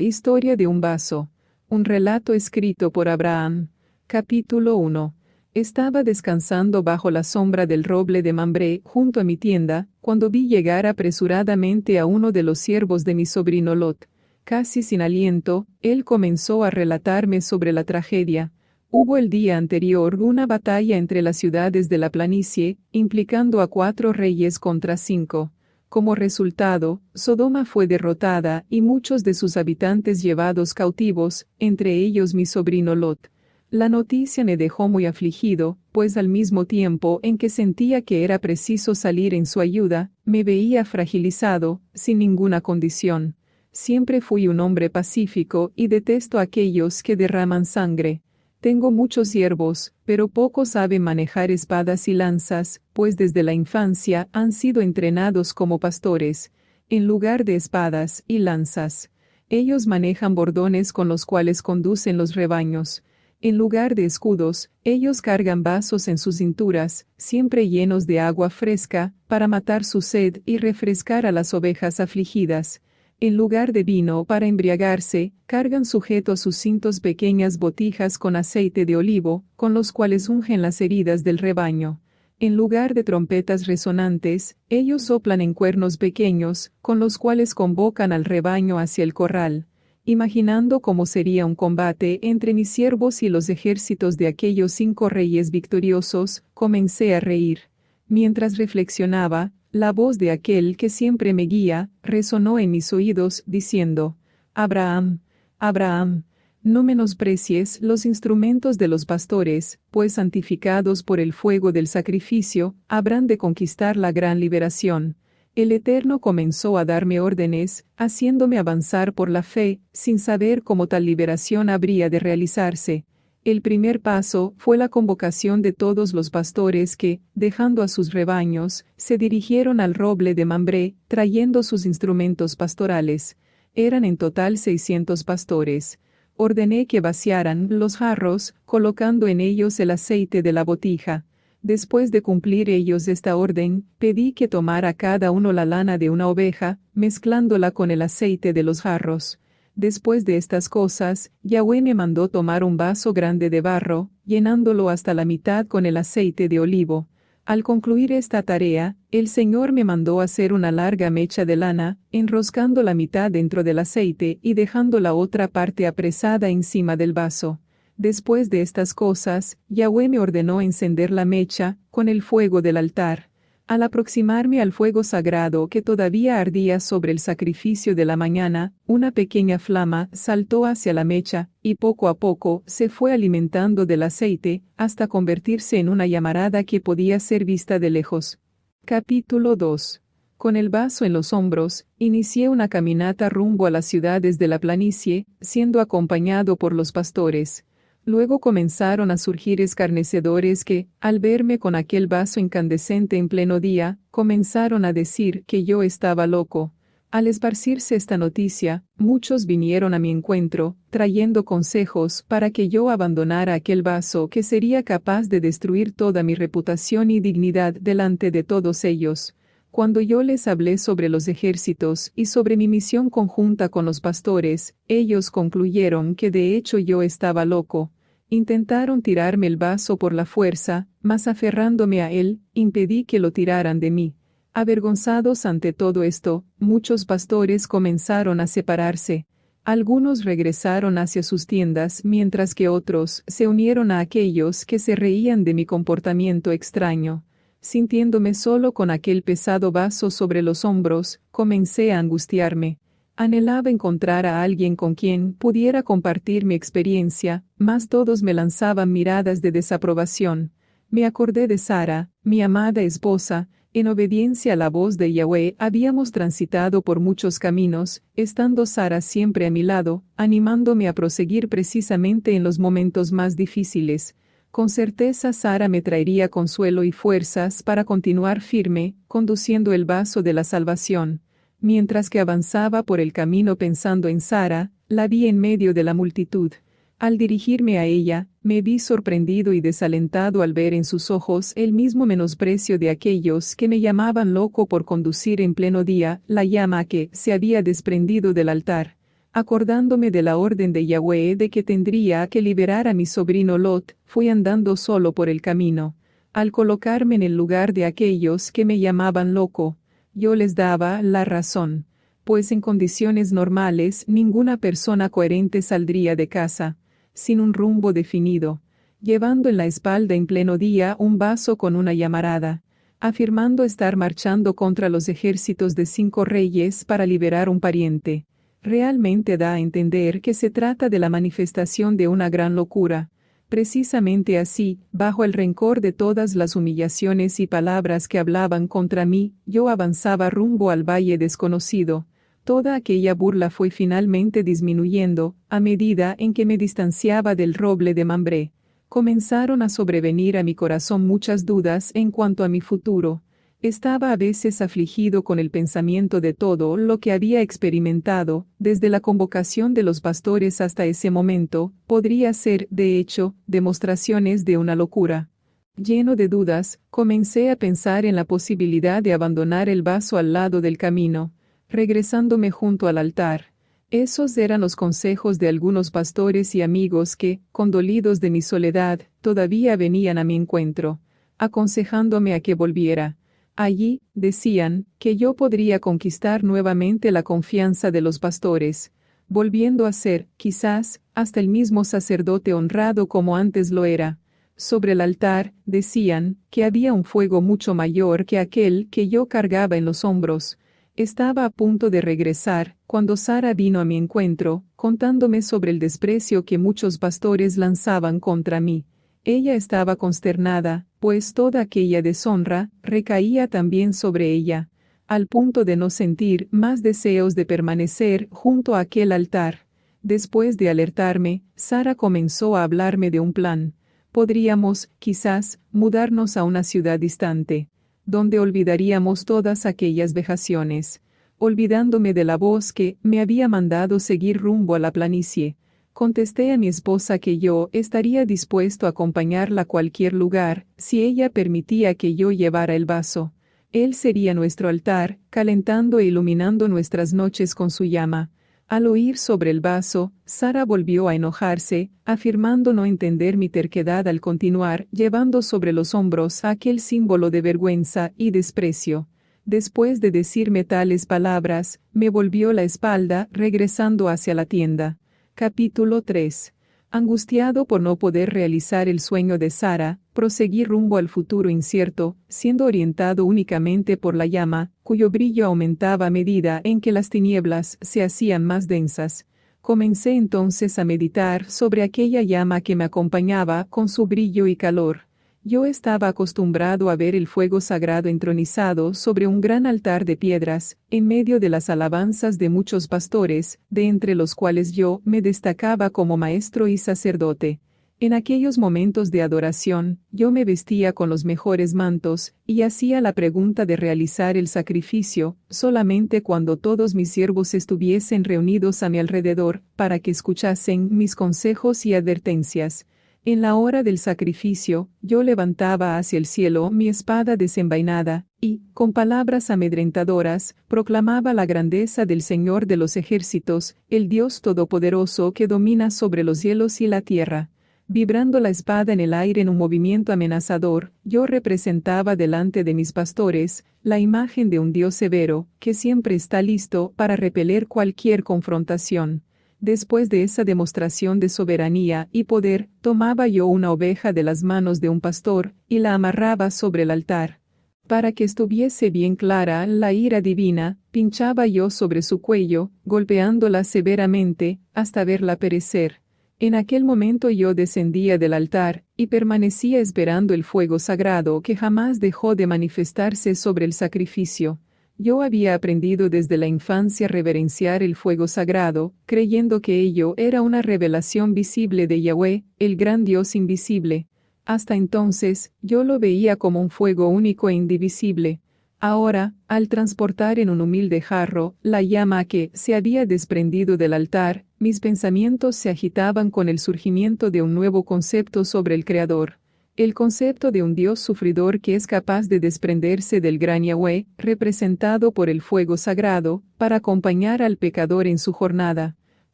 Historia de un vaso. Un relato escrito por Abraham. Capítulo 1. Estaba descansando bajo la sombra del roble de Mambré junto a mi tienda, cuando vi llegar apresuradamente a uno de los siervos de mi sobrino Lot. Casi sin aliento, él comenzó a relatarme sobre la tragedia. Hubo el día anterior una batalla entre las ciudades de la planicie, implicando a 4 reyes contra 5. Como resultado, Sodoma fue derrotada y muchos de sus habitantes llevados cautivos, entre ellos mi sobrino Lot. La noticia me dejó muy afligido, pues al mismo tiempo en que sentía que era preciso salir en su ayuda, me veía fragilizado, sin ninguna condición. Siempre fui un hombre pacífico y detesto a aquellos que derraman sangre. Tengo muchos siervos, pero pocos saben manejar espadas y lanzas, pues desde la infancia han sido entrenados como pastores, en lugar de espadas y lanzas. Ellos manejan bordones con los cuales conducen los rebaños. En lugar de escudos, ellos cargan vasos en sus cinturas, siempre llenos de agua fresca, para matar su sed y refrescar a las ovejas afligidas. En lugar de vino para embriagarse, cargan sujeto a sus cintos pequeñas botijas con aceite de olivo, con los cuales ungen las heridas del rebaño. En lugar de trompetas resonantes, ellos soplan en cuernos pequeños, con los cuales convocan al rebaño hacia el corral. Imaginando cómo sería un combate entre mis siervos y los ejércitos de aquellos 5 reyes victoriosos, comencé a reír. Mientras reflexionaba, la voz de aquel que siempre me guía, resonó en mis oídos, diciendo: Abraham, Abraham, no menosprecies los instrumentos de los pastores, pues santificados por el fuego del sacrificio, habrán de conquistar la gran liberación. El Eterno comenzó a darme órdenes, haciéndome avanzar por la fe, sin saber cómo tal liberación habría de realizarse. El primer paso fue la convocación de todos los pastores que, dejando a sus rebaños, se dirigieron al roble de Mambré, trayendo sus instrumentos pastorales. Eran en total 600 pastores. Ordené que vaciaran los jarros, colocando en ellos el aceite de la botija. Después de cumplir ellos esta orden, pedí que tomara cada uno la lana de una oveja, mezclándola con el aceite de los jarros. Después de estas cosas, Yahweh me mandó tomar un vaso grande de barro, llenándolo hasta la mitad con el aceite de olivo. Al concluir esta tarea, el Señor me mandó hacer una larga mecha de lana, enroscando la mitad dentro del aceite y dejando la otra parte apresada encima del vaso. Después de estas cosas, Yahweh me ordenó encender la mecha, con el fuego del altar. Al aproximarme al fuego sagrado que todavía ardía sobre el sacrificio de la mañana, una pequeña flama saltó hacia la mecha, y poco a poco se fue alimentando del aceite, hasta convertirse en una llamarada que podía ser vista de lejos. Capítulo 2. Con el vaso en los hombros, inicié una caminata rumbo a las ciudades de la planicie, siendo acompañado por los pastores. Luego comenzaron a surgir escarnecedores que, al verme con aquel vaso incandescente en pleno día, comenzaron a decir que yo estaba loco. Al esparcirse esta noticia, muchos vinieron a mi encuentro, trayendo consejos para que yo abandonara aquel vaso que sería capaz de destruir toda mi reputación y dignidad delante de todos ellos. Cuando yo les hablé sobre los ejércitos y sobre mi misión conjunta con los pastores, ellos concluyeron que de hecho yo estaba loco. Intentaron tirarme el vaso por la fuerza, mas aferrándome a él, impedí que lo tiraran de mí. Avergonzados ante todo esto, muchos pastores comenzaron a separarse. Algunos regresaron hacia sus tiendas, mientras que otros se unieron a aquellos que se reían de mi comportamiento extraño. Sintiéndome solo con aquel pesado vaso sobre los hombros, comencé a angustiarme. Anhelaba encontrar a alguien con quien pudiera compartir mi experiencia, mas todos me lanzaban miradas de desaprobación. Me acordé de Sara, mi amada esposa. En obediencia a la voz de Yahweh habíamos transitado por muchos caminos, estando Sara siempre a mi lado, animándome a proseguir precisamente en los momentos más difíciles. Con certeza Sara me traería consuelo y fuerzas para continuar firme, conduciendo el vaso de la salvación. Mientras que avanzaba por el camino pensando en Sara, la vi en medio de la multitud. Al dirigirme a ella, me vi sorprendido y desalentado al ver en sus ojos el mismo menosprecio de aquellos que me llamaban loco por conducir en pleno día la llama que se había desprendido del altar. Acordándome de la orden de Yahweh de que tendría que liberar a mi sobrino Lot, fui andando solo por el camino. Al colocarme en el lugar de aquellos que me llamaban loco, yo les daba la razón, pues en condiciones normales ninguna persona coherente saldría de casa, sin un rumbo definido, llevando en la espalda en pleno día un vaso con una llamarada, afirmando estar marchando contra los ejércitos de 5 reyes para liberar un pariente. Realmente da a entender que se trata de la manifestación de una gran locura. Precisamente así, bajo el rencor de todas las humillaciones y palabras que hablaban contra mí, yo avanzaba rumbo al valle desconocido. Toda aquella burla fue finalmente disminuyendo, a medida en que me distanciaba del roble de Mambré. Comenzaron a sobrevenir a mi corazón muchas dudas en cuanto a mi futuro. Estaba a veces afligido con el pensamiento de todo lo que había experimentado, desde la convocación de los pastores hasta ese momento, podría ser, de hecho, demostraciones de una locura. Lleno de dudas, comencé a pensar en la posibilidad de abandonar el vaso al lado del camino, regresándome junto al altar. Esos eran los consejos de algunos pastores y amigos que, condolidos de mi soledad, todavía venían a mi encuentro, aconsejándome a que volviera. Allí, decían, que yo podría conquistar nuevamente la confianza de los pastores, volviendo a ser, quizás, hasta el mismo sacerdote honrado como antes lo era. Sobre el altar, decían, que había un fuego mucho mayor que aquel que yo cargaba en los hombros. Estaba a punto de regresar, cuando Sara vino a mi encuentro, contándome sobre el desprecio que muchos pastores lanzaban contra mí. Ella estaba consternada, pues toda aquella deshonra recaía también sobre ella, al punto de no sentir más deseos de permanecer junto a aquel altar. Después de alertarme, Sara comenzó a hablarme de un plan. Podríamos, quizás, mudarnos a una ciudad distante, donde olvidaríamos todas aquellas vejaciones, olvidándome de la voz que me había mandado seguir rumbo a la planicie. Contesté a mi esposa que yo estaría dispuesto a acompañarla a cualquier lugar, si ella permitía que yo llevara el vaso. Él sería nuestro altar, calentando e iluminando nuestras noches con su llama. Al oír sobre el vaso, Sara volvió a enojarse, afirmando no entender mi terquedad al continuar llevando sobre los hombros aquel símbolo de vergüenza y desprecio. Después de decirme tales palabras, me volvió la espalda, regresando hacia la tienda. Capítulo 3. Angustiado por no poder realizar el sueño de Sara, proseguí rumbo al futuro incierto, siendo orientado únicamente por la llama, cuyo brillo aumentaba a medida en que las tinieblas se hacían más densas. Comencé entonces a meditar sobre aquella llama que me acompañaba con su brillo y calor. Yo estaba acostumbrado a ver el fuego sagrado entronizado sobre un gran altar de piedras, en medio de las alabanzas de muchos pastores, de entre los cuales yo me destacaba como maestro y sacerdote. En aquellos momentos de adoración, yo me vestía con los mejores mantos, y hacía la pregunta de realizar el sacrificio, solamente cuando todos mis siervos estuviesen reunidos a mi alrededor, para que escuchasen mis consejos y advertencias. En la hora del sacrificio, yo levantaba hacia el cielo mi espada desenvainada, y, con palabras amedrentadoras, proclamaba la grandeza del Señor de los ejércitos, el Dios Todopoderoso que domina sobre los cielos y la tierra. Vibrando la espada en el aire en un movimiento amenazador, yo representaba delante de mis pastores la imagen de un Dios severo, que siempre está listo para repeler cualquier confrontación. Después de esa demostración de soberanía y poder, tomaba yo una oveja de las manos de un pastor, y la amarraba sobre el altar. Para que estuviese bien clara la ira divina, pinchaba yo sobre su cuello, golpeándola severamente, hasta verla perecer. En aquel momento yo descendía del altar, y permanecía esperando el fuego sagrado que jamás dejó de manifestarse sobre el sacrificio. Yo había aprendido desde la infancia a reverenciar el fuego sagrado, creyendo que ello era una revelación visible de Yahweh, el gran Dios invisible. Hasta entonces, yo lo veía como un fuego único e indivisible. Ahora, al transportar en un humilde jarro la llama que se había desprendido del altar, mis pensamientos se agitaban con el surgimiento de un nuevo concepto sobre el Creador. El concepto de un Dios sufridor que es capaz de desprenderse del gran Yahweh, representado por el fuego sagrado, para acompañar al pecador en su jornada.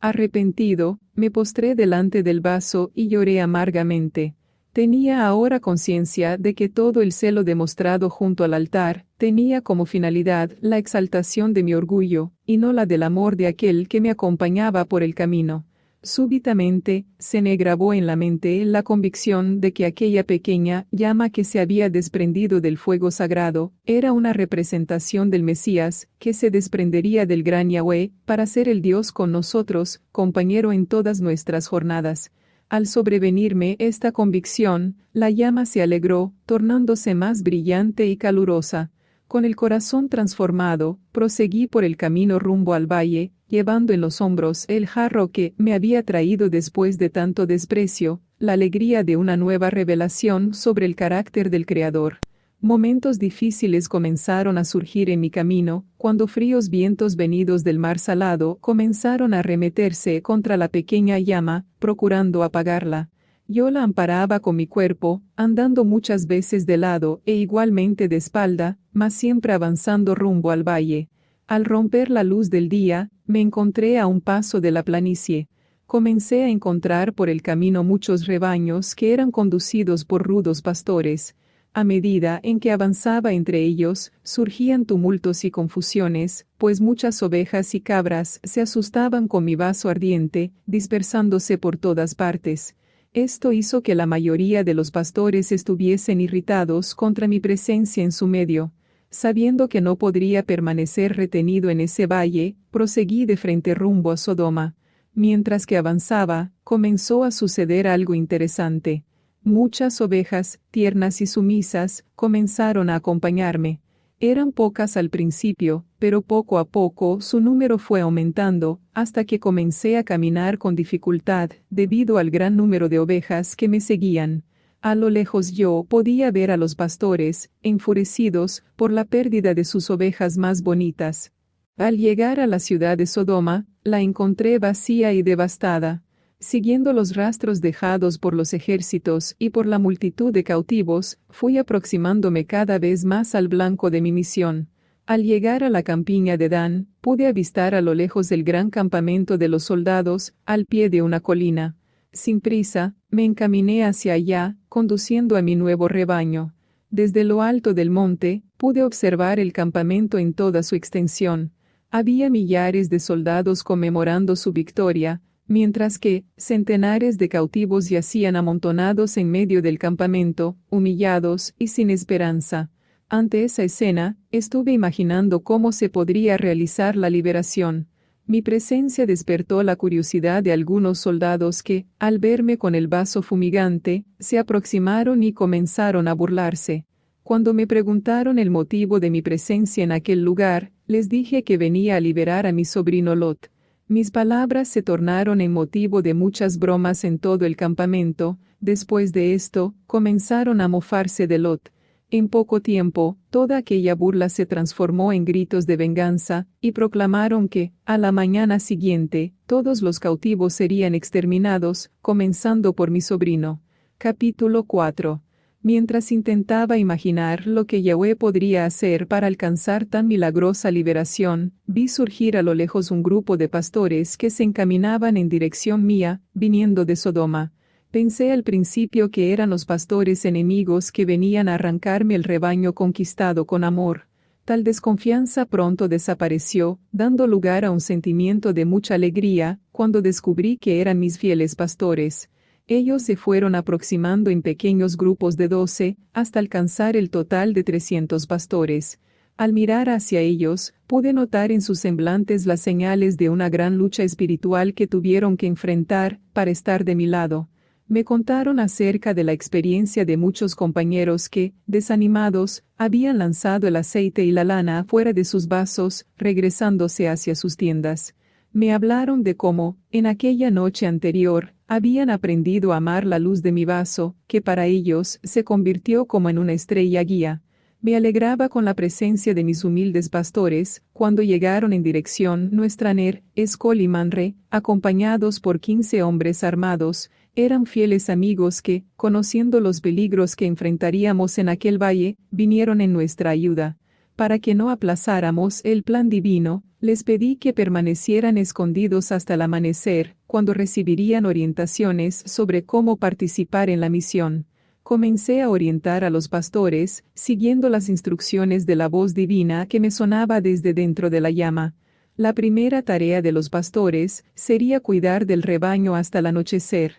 Arrepentido, me postré delante del vaso y lloré amargamente. Tenía ahora conciencia de que todo el celo demostrado junto al altar tenía como finalidad la exaltación de mi orgullo, y no la del amor de aquel que me acompañaba por el camino. Súbitamente, se me grabó en la mente la convicción de que aquella pequeña llama que se había desprendido del fuego sagrado, era una representación del Mesías, que se desprendería del gran Yahweh, para ser el Dios con nosotros, compañero en todas nuestras jornadas. Al sobrevenirme esta convicción, la llama se alegró, tornándose más brillante y calurosa. Con el corazón transformado, proseguí por el camino rumbo al valle, llevando en los hombros el jarro que me había traído después de tanto desprecio, la alegría de una nueva revelación sobre el carácter del Creador. Momentos difíciles comenzaron a surgir en mi camino, cuando fríos vientos venidos del mar salado comenzaron a arremeterse contra la pequeña llama, procurando apagarla. Yo la amparaba con mi cuerpo, andando muchas veces de lado e igualmente de espalda, mas siempre avanzando rumbo al valle. Al romper la luz del día, me encontré a un paso de la planicie. Comencé a encontrar por el camino muchos rebaños que eran conducidos por rudos pastores. A medida en que avanzaba entre ellos, surgían tumultos y confusiones, pues muchas ovejas y cabras se asustaban con mi vaso ardiente, dispersándose por todas partes. Esto hizo que la mayoría de los pastores estuviesen irritados contra mi presencia en su medio. Sabiendo que no podría permanecer retenido en ese valle, proseguí de frente rumbo a Sodoma. Mientras que avanzaba, comenzó a suceder algo interesante. Muchas ovejas, tiernas y sumisas, comenzaron a acompañarme. Eran pocas al principio, pero poco a poco su número fue aumentando, hasta que comencé a caminar con dificultad, debido al gran número de ovejas que me seguían. A lo lejos yo podía ver a los pastores, enfurecidos por la pérdida de sus ovejas más bonitas. Al llegar a la ciudad de Sodoma, la encontré vacía y devastada. Siguiendo los rastros dejados por los ejércitos y por la multitud de cautivos, fui aproximándome cada vez más al blanco de mi misión. Al llegar a la campiña de Dan, pude avistar a lo lejos el gran campamento de los soldados, al pie de una colina. Sin prisa, me encaminé hacia allá, conduciendo a mi nuevo rebaño. Desde lo alto del monte, pude observar el campamento en toda su extensión. Había millares de soldados conmemorando su victoria, mientras que centenares de cautivos yacían amontonados en medio del campamento, humillados y sin esperanza. Ante esa escena, estuve imaginando cómo se podría realizar la liberación. Mi presencia despertó la curiosidad de algunos soldados que, al verme con el vaso fumigante, se aproximaron y comenzaron a burlarse. Cuando me preguntaron el motivo de mi presencia en aquel lugar, les dije que venía a liberar a mi sobrino Lot. Mis palabras se tornaron en motivo de muchas bromas en todo el campamento. Después de esto, comenzaron a mofarse de Lot. En poco tiempo, toda aquella burla se transformó en gritos de venganza, y proclamaron que, a la mañana siguiente, todos los cautivos serían exterminados, comenzando por mi sobrino. Capítulo 4. Mientras intentaba imaginar lo que Yahweh podría hacer para alcanzar tan milagrosa liberación, vi surgir a lo lejos un grupo de pastores que se encaminaban en dirección mía, viniendo de Sodoma. Pensé al principio que eran los pastores enemigos que venían a arrancarme el rebaño conquistado con amor. Tal desconfianza pronto desapareció, dando lugar a un sentimiento de mucha alegría, cuando descubrí que eran mis fieles pastores. Ellos se fueron aproximando en pequeños grupos de 12, hasta alcanzar el total de 300 pastores. Al mirar hacia ellos, pude notar en sus semblantes las señales de una gran lucha espiritual que tuvieron que enfrentar, para estar de mi lado. Me contaron acerca de la experiencia de muchos compañeros que, desanimados, habían lanzado el aceite y la lana fuera de sus vasos, regresándose hacia sus tiendas. Me hablaron de cómo, en aquella noche anterior, habían aprendido a amar la luz de mi vaso, que para ellos se convirtió como en una estrella guía. Me alegraba con la presencia de mis humildes pastores, cuando llegaron en dirección Nuestraner, Escol y Manre, acompañados por 15 hombres armados. Eran fieles amigos que, conociendo los peligros que enfrentaríamos en aquel valle, vinieron en nuestra ayuda. para que no aplazáramos el plan divino, les pedí que permanecieran escondidos hasta el amanecer, cuando recibirían orientaciones sobre cómo participar en la misión. Comencé a orientar a los pastores, siguiendo las instrucciones de la voz divina que me sonaba desde dentro de la llama. La primera tarea de los pastores sería cuidar del rebaño hasta el anochecer.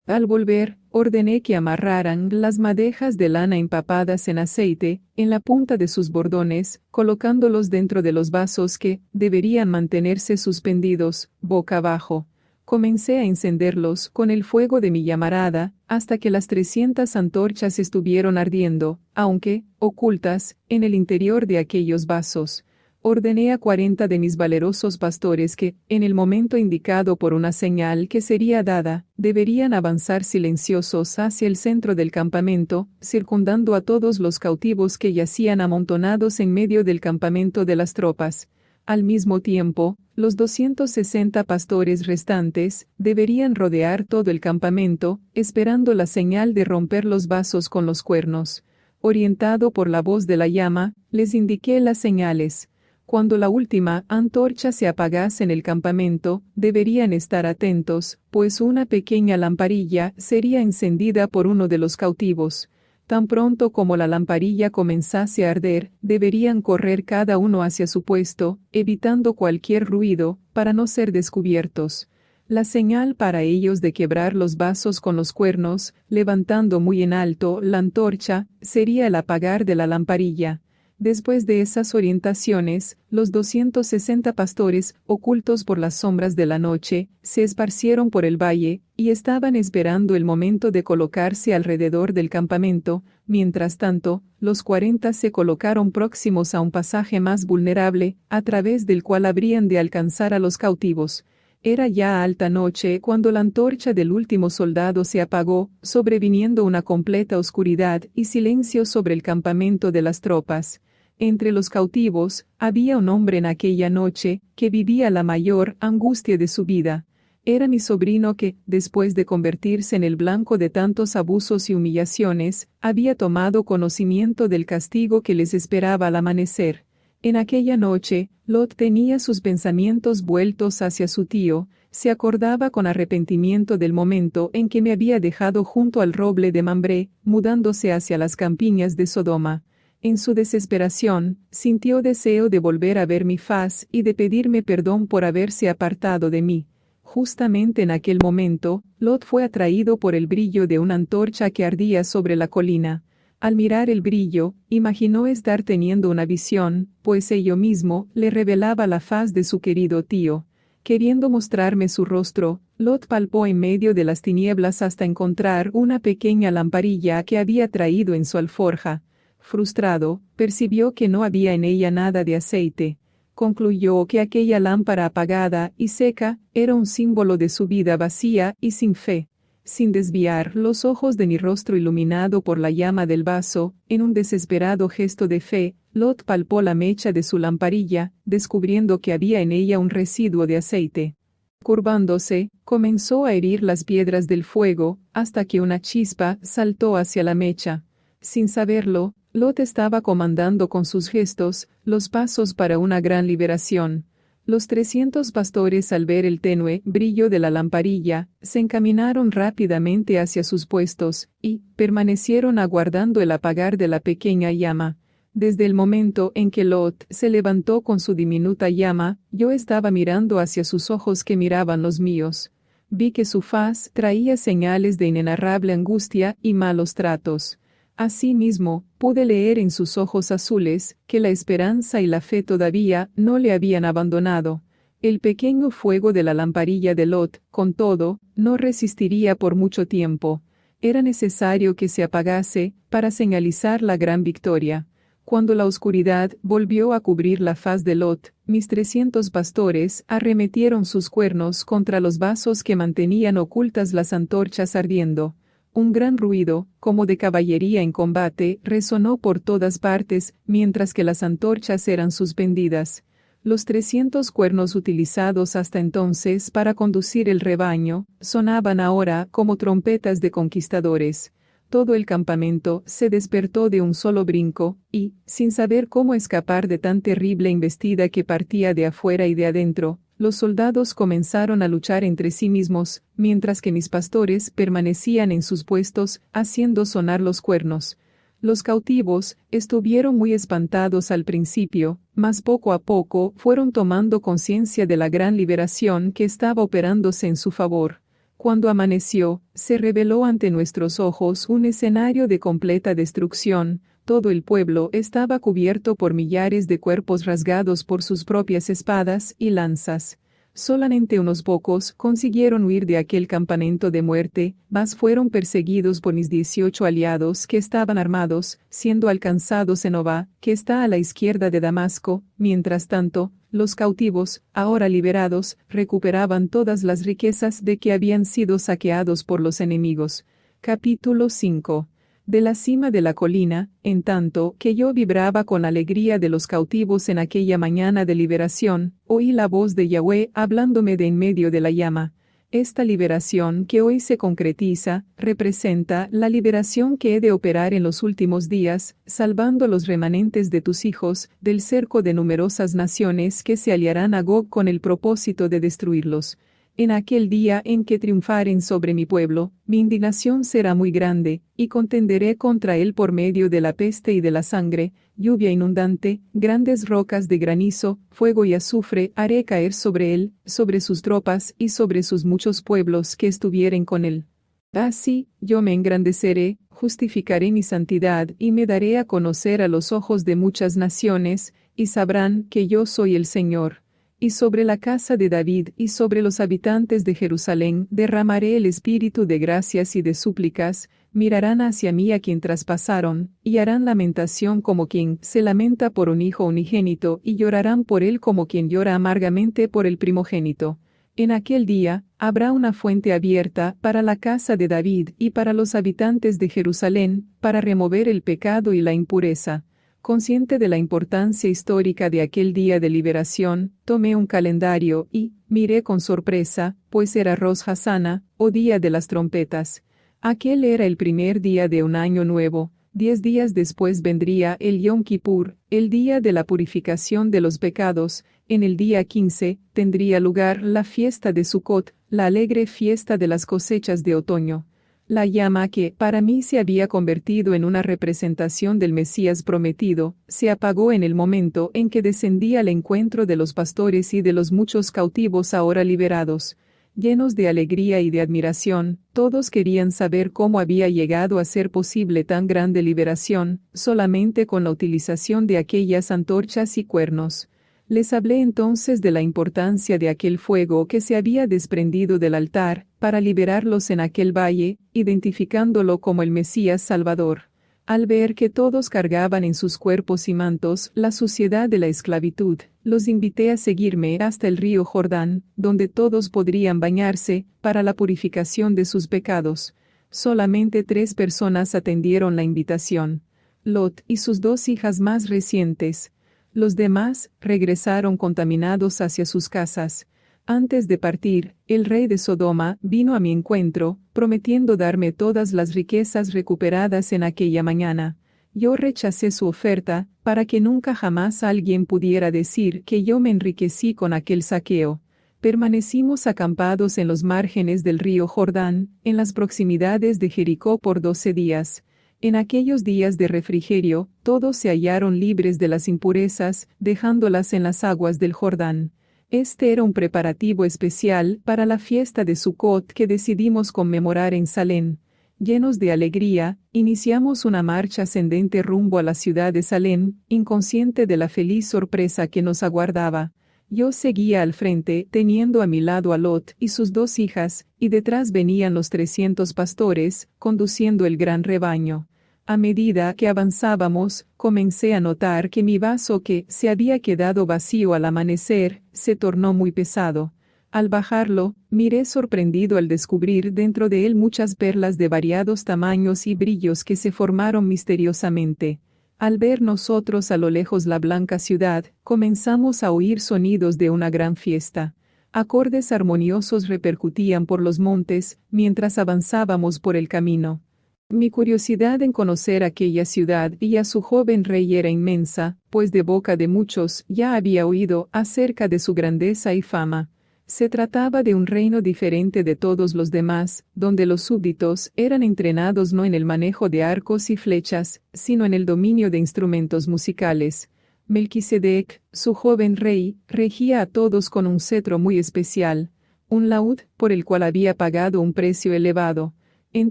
Al volver, ordené que amarraran las madejas de lana empapadas en aceite en la punta de sus bordones, colocándolos dentro de los vasos que deberían mantenerse suspendidos, boca abajo. Comencé a encenderlos con el fuego de mi llamarada, hasta que las 300 antorchas estuvieron ardiendo, aunque ocultas, en el interior de aquellos vasos. Ordené a 40 de mis valerosos pastores que, en el momento indicado por una señal que sería dada, deberían avanzar silenciosos hacia el centro del campamento, circundando a todos los cautivos que yacían amontonados en medio del campamento de las tropas. Al mismo tiempo, los 260 pastores restantes deberían rodear todo el campamento, esperando la señal de romper los vasos con los cuernos. Orientado por la voz de la llama, les indiqué las señales. Cuando la última antorcha se apagase en el campamento, deberían estar atentos, pues una pequeña lamparilla sería encendida por uno de los cautivos. Tan pronto como la lamparilla comenzase a arder, deberían correr cada uno hacia su puesto, evitando cualquier ruido, para no ser descubiertos. La señal para ellos de quebrar los vasos con los cuernos, levantando muy en alto la antorcha, sería el apagar de la lamparilla. Después de esas orientaciones, los 260 pastores, ocultos por las sombras de la noche, se esparcieron por el valle, y estaban esperando el momento de colocarse alrededor del campamento. Mientras tanto, los 40 se colocaron próximos a un pasaje más vulnerable, a través del cual habrían de alcanzar a los cautivos. Era ya alta noche cuando la antorcha del último soldado se apagó, sobreviniendo una completa oscuridad y silencio sobre el campamento de las tropas. Entre los cautivos, había un hombre en aquella noche, que vivía la mayor angustia de su vida. Era mi sobrino que, después de convertirse en el blanco de tantos abusos y humillaciones, había tomado conocimiento del castigo que les esperaba al amanecer. En aquella noche, Lot tenía sus pensamientos vueltos hacia su tío, se acordaba con arrepentimiento del momento en que me había dejado junto al roble de Mambré, mudándose hacia las campiñas de Sodoma. En su desesperación, sintió deseo de volver a ver mi faz y de pedirme perdón por haberse apartado de mí. Justamente en aquel momento, Lot fue atraído por el brillo de una antorcha que ardía sobre la colina. Al mirar el brillo, imaginó estar teniendo una visión, pues ello mismo le revelaba la faz de su querido tío. Queriendo mostrarme su rostro, Lot palpó en medio de las tinieblas hasta encontrar una pequeña lamparilla que había traído en su alforja. Frustrado, percibió que no había en ella nada de aceite. Concluyó que aquella lámpara apagada y seca era un símbolo de su vida vacía y sin fe. Sin desviar los ojos de mi rostro iluminado por la llama del vaso, en un desesperado gesto de fe, Lot palpó la mecha de su lamparilla, descubriendo que había en ella un residuo de aceite. Curvándose, comenzó a herir las piedras del fuego, hasta que una chispa saltó hacia la mecha. Sin saberlo, Lot estaba comandando con sus gestos los pasos para una gran liberación. Los 300 pastores, al ver el tenue brillo de la lamparilla, se encaminaron rápidamente hacia sus puestos, y permanecieron aguardando el apagar de la pequeña llama. Desde el momento en que Lot se levantó con su diminuta llama, yo estaba mirando hacia sus ojos que miraban los míos. Vi que su faz traía señales de inenarrable angustia y malos tratos. Asimismo, pude leer en sus ojos azules que la esperanza y la fe todavía no le habían abandonado. El pequeño fuego de la lamparilla de Lot, con todo, no resistiría por mucho tiempo. Era necesario que se apagase para señalizar la gran victoria. Cuando la oscuridad volvió a cubrir la faz de Lot, mis 300 pastores arremetieron sus cuernos contra los vasos que mantenían ocultas las antorchas ardiendo. Un gran ruido, como de caballería en combate, resonó por todas partes, mientras que las antorchas eran suspendidas. Los 300 cuernos utilizados hasta entonces para conducir el rebaño, sonaban ahora como trompetas de conquistadores. todo el campamento se despertó de un solo brinco, y, sin saber cómo escapar de tan terrible embestida que partía de afuera y de adentro, los soldados comenzaron a luchar entre sí mismos, mientras que mis pastores permanecían en sus puestos, haciendo sonar los cuernos. Los cautivos estuvieron muy espantados al principio, mas poco a poco fueron tomando conciencia de la gran liberación que estaba operándose en su favor. Cuando amaneció, se reveló ante nuestros ojos un escenario de completa destrucción. Todo el pueblo estaba cubierto por millares de cuerpos rasgados por sus propias espadas y lanzas. Solamente unos pocos consiguieron huir de aquel campamento de muerte, mas fueron perseguidos por mis 18 aliados que estaban armados, siendo alcanzados en Obá, que está a la izquierda de Damasco. Mientras tanto, los cautivos, ahora liberados, recuperaban todas las riquezas de que habían sido saqueados por los enemigos. Capítulo 5. De la cima de la colina, en tanto que yo vibraba con alegría de los cautivos en aquella mañana de liberación, oí la voz de Yahweh hablándome de en medio de la llama. Esta liberación que hoy se concretiza, representa la liberación que he de operar en los últimos días, salvando los remanentes de tus hijos, del cerco de numerosas naciones que se aliarán a Gog con el propósito de destruirlos. En aquel día en que triunfaren sobre mi pueblo, mi indignación será muy grande, y contenderé contra él por medio de la peste y de la sangre, lluvia inundante, grandes rocas de granizo, fuego y azufre haré caer sobre él, sobre sus tropas y sobre sus muchos pueblos que estuvieren con él. Así, yo me engrandeceré, justificaré mi santidad y me daré a conocer a los ojos de muchas naciones, y sabrán que yo soy el Señor. Y sobre la casa de David y sobre los habitantes de Jerusalén derramaré el espíritu de gracias y de súplicas, mirarán hacia mí a quien traspasaron, y harán lamentación como quien se lamenta por un hijo unigénito, y llorarán por él como quien llora amargamente por el primogénito. En aquel día, habrá una fuente abierta para la casa de David y para los habitantes de Jerusalén, para remover el pecado y la impureza. Consciente de la importancia histórica de aquel día de liberación, tomé un calendario y miré con sorpresa, pues era Rosh Hashanah, o día de las trompetas. Aquel era el primer día de un año nuevo. 10 días después vendría el Yom Kippur, el día de la purificación de los pecados. En el día 15 tendría lugar la fiesta de Sukkot, la alegre fiesta de las cosechas de otoño. La llama que, para mí se había convertido en una representación del Mesías prometido, se apagó en el momento en que descendí al encuentro de los pastores y de los muchos cautivos ahora liberados. Llenos de alegría y de admiración, todos querían saber cómo había llegado a ser posible tan grande liberación, solamente con la utilización de aquellas antorchas y cuernos. Les hablé entonces de la importancia de aquel fuego que se había desprendido del altar, para liberarlos en aquel valle, identificándolo como el Mesías Salvador. Al ver que todos cargaban en sus cuerpos y mantos la suciedad de la esclavitud, los invité a seguirme hasta el río Jordán, donde todos podrían bañarse, para la purificación de sus pecados. Solamente 3 personas atendieron la invitación: Lot y sus 2 hijas más recientes. Los demás regresaron contaminados hacia sus casas. Antes de partir, el rey de Sodoma vino a mi encuentro, prometiendo darme todas las riquezas recuperadas en aquella mañana. Yo rechacé su oferta, para que nunca jamás alguien pudiera decir que yo me enriquecí con aquel saqueo. Permanecimos acampados en los márgenes del río Jordán, en las proximidades de Jericó por 12 días. En aquellos días de refrigerio, todos se hallaron libres de las impurezas, dejándolas en las aguas del Jordán. Este era un preparativo especial para la fiesta de Sukkot que decidimos conmemorar en Salem. Llenos de alegría, iniciamos una marcha ascendente rumbo a la ciudad de Salem, inconsciente de la feliz sorpresa que nos aguardaba. Yo seguía al frente, teniendo a mi lado a Lot y sus 2 hijas, y detrás venían los 300 pastores, conduciendo el gran rebaño. A medida que avanzábamos, comencé a notar que mi vaso que se había quedado vacío al amanecer, se tornó muy pesado. Al bajarlo, miré sorprendido al descubrir dentro de él muchas perlas de variados tamaños y brillos que se formaron misteriosamente. Al ver nosotros a lo lejos la blanca ciudad, comenzamos a oír sonidos de una gran fiesta. Acordes armoniosos repercutían por los montes, mientras avanzábamos por el camino. Mi curiosidad en conocer aquella ciudad y a su joven rey era inmensa, pues de boca de muchos ya había oído acerca de su grandeza y fama. Se trataba de un reino diferente de todos los demás, donde los súbditos eran entrenados no en el manejo de arcos y flechas, sino en el dominio de instrumentos musicales. Melquisedec, su joven rey, regía a todos con un cetro muy especial, un laúd por el cual había pagado un precio elevado. En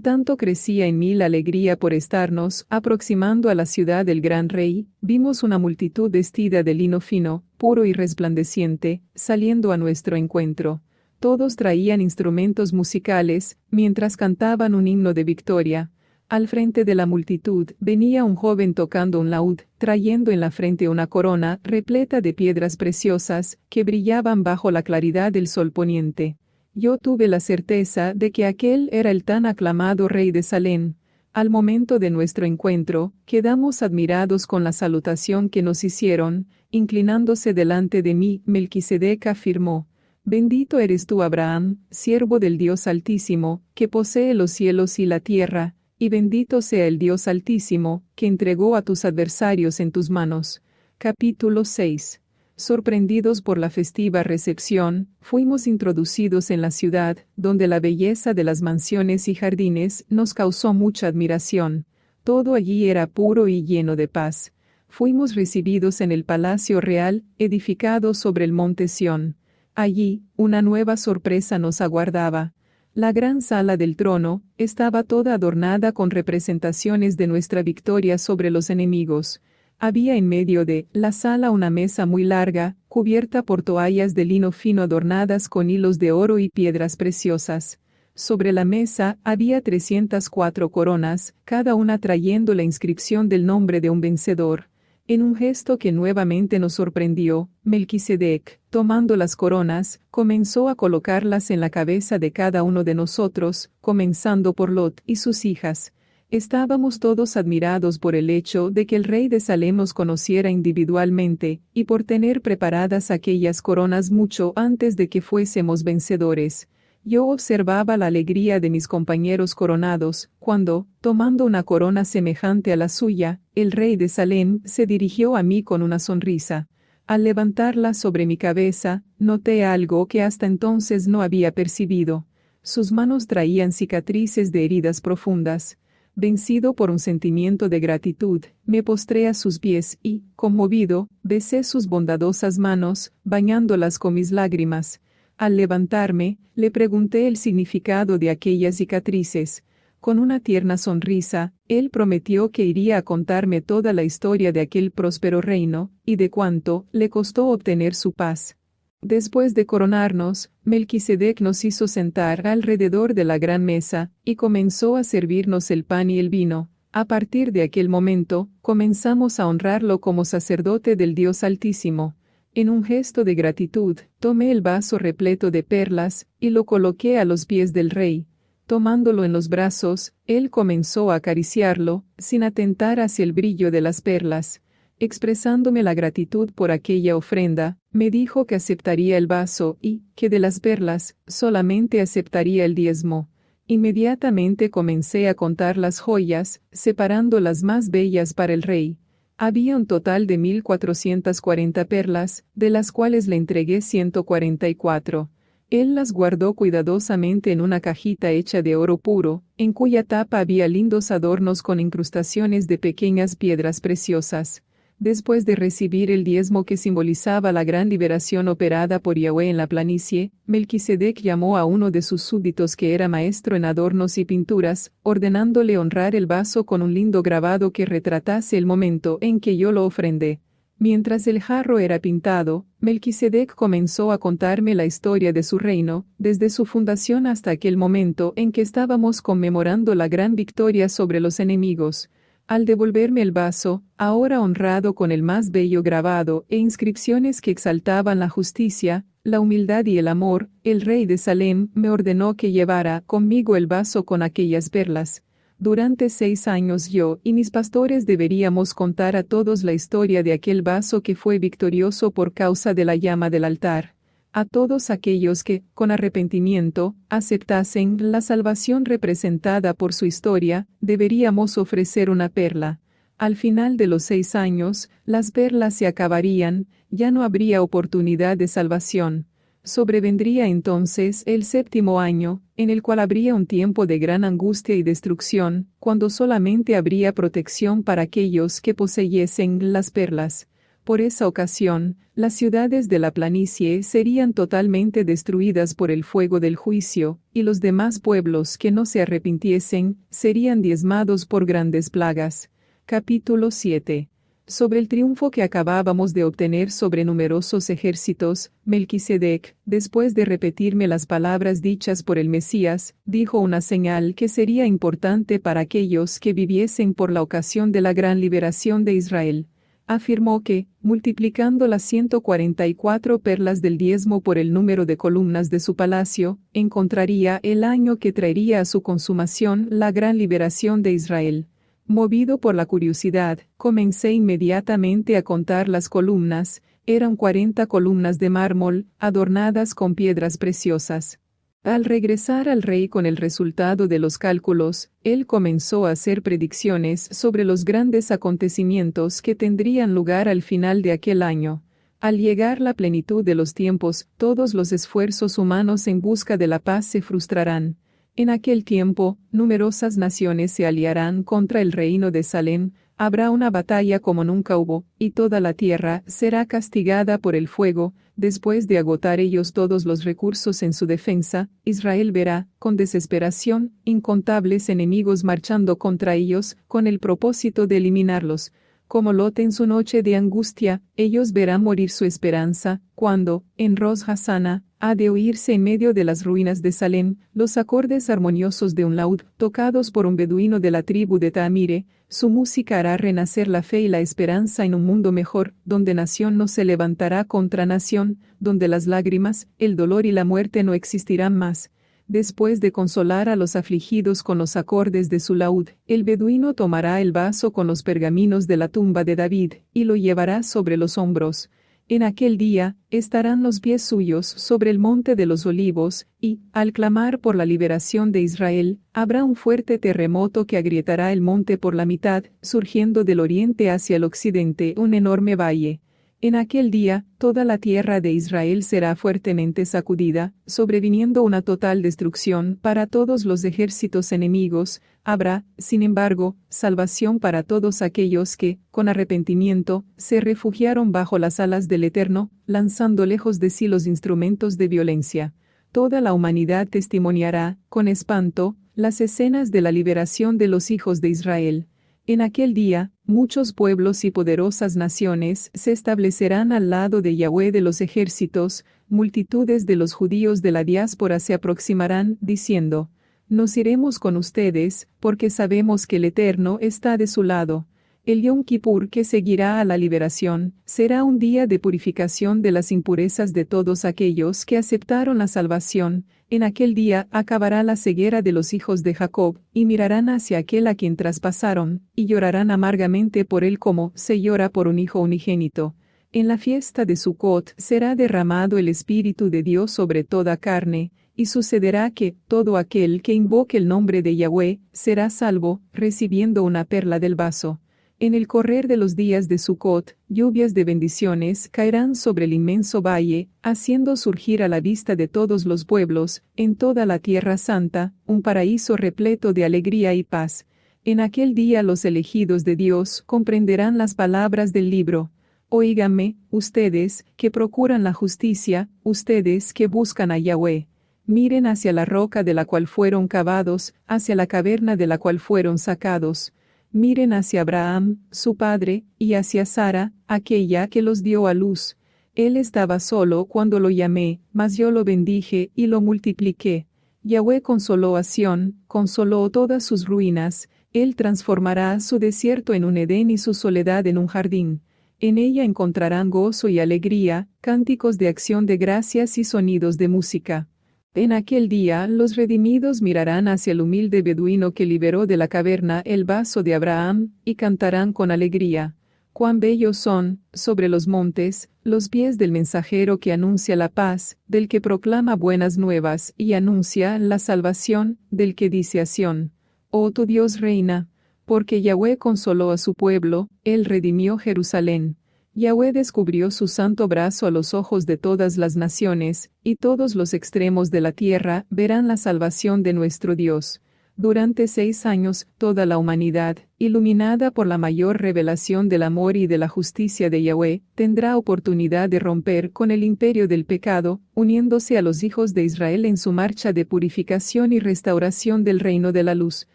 tanto crecía en mí la alegría por estarnos aproximando a la ciudad del gran rey, vimos una multitud vestida de lino fino, puro y resplandeciente, saliendo a nuestro encuentro. Todos traían instrumentos musicales, mientras cantaban un himno de victoria. Al frente de la multitud venía un joven tocando un laúd, trayendo en la frente una corona repleta de piedras preciosas, que brillaban bajo la claridad del sol poniente. Yo tuve la certeza de que aquel era el tan aclamado rey de Salem. Al momento de nuestro encuentro, quedamos admirados con la salutación que nos hicieron. Inclinándose delante de mí, Melquisedec afirmó: Bendito eres tú, Abraham, siervo del Dios Altísimo, que posee los cielos y la tierra, y bendito sea el Dios Altísimo, que entregó a tus adversarios en tus manos. Capítulo 6. Sorprendidos por la festiva recepción, fuimos introducidos en la ciudad, donde la belleza de las mansiones y jardines nos causó mucha admiración. Todo allí era puro y lleno de paz. Fuimos recibidos en el palacio real, edificado sobre el monte Sión. Allí, una nueva sorpresa nos aguardaba. La gran sala del trono estaba toda adornada con representaciones de nuestra victoria sobre los enemigos. Había en medio de la sala una mesa muy larga, cubierta por toallas de lino fino adornadas con hilos de oro y piedras preciosas. Sobre la mesa había 304 coronas, cada una trayendo la inscripción del nombre de un vencedor. En un gesto que nuevamente nos sorprendió, Melquisedec, tomando las coronas, comenzó a colocarlas en la cabeza de cada uno de nosotros, comenzando por Lot y sus hijas. Estábamos todos admirados por el hecho de que el rey de Salem nos conociera individualmente, y por tener preparadas aquellas coronas mucho antes de que fuésemos vencedores. Yo observaba la alegría de mis compañeros coronados, cuando, tomando una corona semejante a la suya, el rey de Salem se dirigió a mí con una sonrisa. Al levantarla sobre mi cabeza, noté algo que hasta entonces no había percibido. Sus manos traían cicatrices de heridas profundas. Vencido por un sentimiento de gratitud, me postré a sus pies y, conmovido, besé sus bondadosas manos, bañándolas con mis lágrimas. Al levantarme, le pregunté el significado de aquellas cicatrices. Con una tierna sonrisa, él prometió que iría a contarme toda la historia de aquel próspero reino, y de cuánto le costó obtener su paz. Después de coronarnos, Melquisedec nos hizo sentar alrededor de la gran mesa, y comenzó a servirnos el pan y el vino. A partir de aquel momento, comenzamos a honrarlo como sacerdote del Dios Altísimo. En un gesto de gratitud, tomé el vaso repleto de perlas, y lo coloqué a los pies del rey. Tomándolo en los brazos, él comenzó a acariciarlo, sin atentar hacia el brillo de las perlas. Expresándome la gratitud por aquella ofrenda, me dijo que aceptaría el vaso y, que de las perlas, solamente aceptaría el diezmo. Inmediatamente comencé a contar las joyas, separando las más bellas para el rey. Había un total de 1440 perlas, de las cuales le entregué 144. Él las guardó cuidadosamente en una cajita hecha de oro puro, en cuya tapa había lindos adornos con incrustaciones de pequeñas piedras preciosas. Después de recibir el diezmo que simbolizaba la gran liberación operada por Yahweh en la planicie, Melquisedec llamó a uno de sus súbditos que era maestro en adornos y pinturas, ordenándole honrar el vaso con un lindo grabado que retratase el momento en que yo lo ofrendé. Mientras el jarro era pintado, Melquisedec comenzó a contarme la historia de su reino, desde su fundación hasta aquel momento en que estábamos conmemorando la gran victoria sobre los enemigos. Al devolverme el vaso, ahora honrado con el más bello grabado e inscripciones que exaltaban la justicia, la humildad y el amor, el rey de Salem me ordenó que llevara conmigo el vaso con aquellas perlas. Durante 6 años yo y mis pastores deberíamos contar a todos la historia de aquel vaso que fue victorioso por causa de la llama del altar. A todos aquellos que, con arrepentimiento, aceptasen la salvación representada por su historia, deberíamos ofrecer una perla. Al final de los 6 años, las perlas se acabarían, ya no habría oportunidad de salvación. Sobrevendría entonces el 7º año, en el cual habría un tiempo de gran angustia y destrucción, cuando solamente habría protección para aquellos que poseyesen las perlas. Por esa ocasión, las ciudades de la planicie serían totalmente destruidas por el fuego del juicio, y los demás pueblos que no se arrepintiesen, serían diezmados por grandes plagas. Capítulo 7. Sobre el triunfo que acabábamos de obtener sobre numerosos ejércitos, Melquisedec, después de repetirme las palabras dichas por el Mesías, dijo una señal que sería importante para aquellos que viviesen por la ocasión de la gran liberación de Israel. Afirmó que, multiplicando las 144 perlas del diezmo por el número de columnas de su palacio, encontraría el año que traería a su consumación la gran liberación de Israel. Movido por la curiosidad, comencé inmediatamente a contar las columnas. Eran 40 columnas de mármol, adornadas con piedras preciosas. Al regresar al rey con el resultado de los cálculos, él comenzó a hacer predicciones sobre los grandes acontecimientos que tendrían lugar al final de aquel año. Al llegar la plenitud de los tiempos, todos los esfuerzos humanos en busca de la paz se frustrarán. En aquel tiempo, numerosas naciones se aliarán contra el reino de Salem, habrá una batalla como nunca hubo, y toda la tierra será castigada por el fuego. Después de agotar ellos todos los recursos en su defensa, Israel verá, con desesperación, incontables enemigos marchando contra ellos, con el propósito de eliminarlos. Como Lot en su noche de angustia, ellos verán morir su esperanza, cuando, en Rosh Hashanah, ha de oírse en medio de las ruinas de Salem, los acordes armoniosos de un laúd, tocados por un beduino de la tribu de Taamire. Su música hará renacer la fe y la esperanza en un mundo mejor, donde nación no se levantará contra nación, donde las lágrimas, el dolor y la muerte no existirán más. Después de consolar a los afligidos con los acordes de su laúd, el beduino tomará el vaso con los pergaminos de la tumba de David, y lo llevará sobre los hombros. En aquel día, estarán los pies suyos sobre el monte de los olivos, y, al clamar por la liberación de Israel, habrá un fuerte terremoto que agrietará el monte por la mitad, surgiendo del oriente hacia el occidente un enorme valle. En aquel día, toda la tierra de Israel será fuertemente sacudida, sobreviniendo una total destrucción para todos los ejércitos enemigos. Habrá, sin embargo, salvación para todos aquellos que, con arrepentimiento, se refugiaron bajo las alas del Eterno, lanzando lejos de sí los instrumentos de violencia. Toda la humanidad testimoniará, con espanto, las escenas de la liberación de los hijos de Israel. En aquel día, muchos pueblos y poderosas naciones se establecerán al lado de Yahweh de los ejércitos. Multitudes de los judíos de la diáspora se aproximarán, diciendo: «Nos iremos con ustedes, porque sabemos que el Eterno está de su lado». El Yom Kippur que seguirá a la liberación, será un día de purificación de las impurezas de todos aquellos que aceptaron la salvación. En aquel día acabará la ceguera de los hijos de Jacob, y mirarán hacia aquel a quien traspasaron, y llorarán amargamente por él como se llora por un hijo unigénito. En la fiesta de Sukkot será derramado el Espíritu de Dios sobre toda carne, y sucederá que todo aquel que invoque el nombre de Yahweh será salvo, recibiendo una perla del vaso. En el correr de los días de Sukkot, lluvias de bendiciones caerán sobre el inmenso valle, haciendo surgir a la vista de todos los pueblos, en toda la tierra santa, un paraíso repleto de alegría y paz. En aquel día los elegidos de Dios comprenderán las palabras del libro. Óiganme, ustedes, que procuran la justicia, ustedes que buscan a Yahweh. Miren hacia la roca de la cual fueron cavados, hacia la caverna de la cual fueron sacados. Miren hacia Abraham, su padre, y hacia Sara, aquella que los dio a luz. Él estaba solo cuando lo llamé, mas yo lo bendije y lo multipliqué. Yahweh consoló a Sión, consoló todas sus ruinas. Él transformará su desierto en un Edén y su soledad en un jardín. En ella encontrarán gozo y alegría, cánticos de acción de gracias y sonidos de música. En aquel día los redimidos mirarán hacia el humilde beduino que liberó de la caverna el vaso de Abraham, y cantarán con alegría. Cuán bellos son, sobre los montes, los pies del mensajero que anuncia la paz, del que proclama buenas nuevas y anuncia la salvación, del que dice a Sión: Oh, tu Dios reina, porque Yahweh consoló a su pueblo, Él redimió Jerusalén. Yahweh descubrió su santo brazo a los ojos de todas las naciones, y todos los extremos de la tierra verán la salvación de nuestro Dios. Durante 6 años, toda la humanidad, iluminada por la mayor revelación del amor y de la justicia de Yahweh, tendrá oportunidad de romper con el imperio del pecado, uniéndose a los hijos de Israel en su marcha de purificación y restauración del reino de la luz.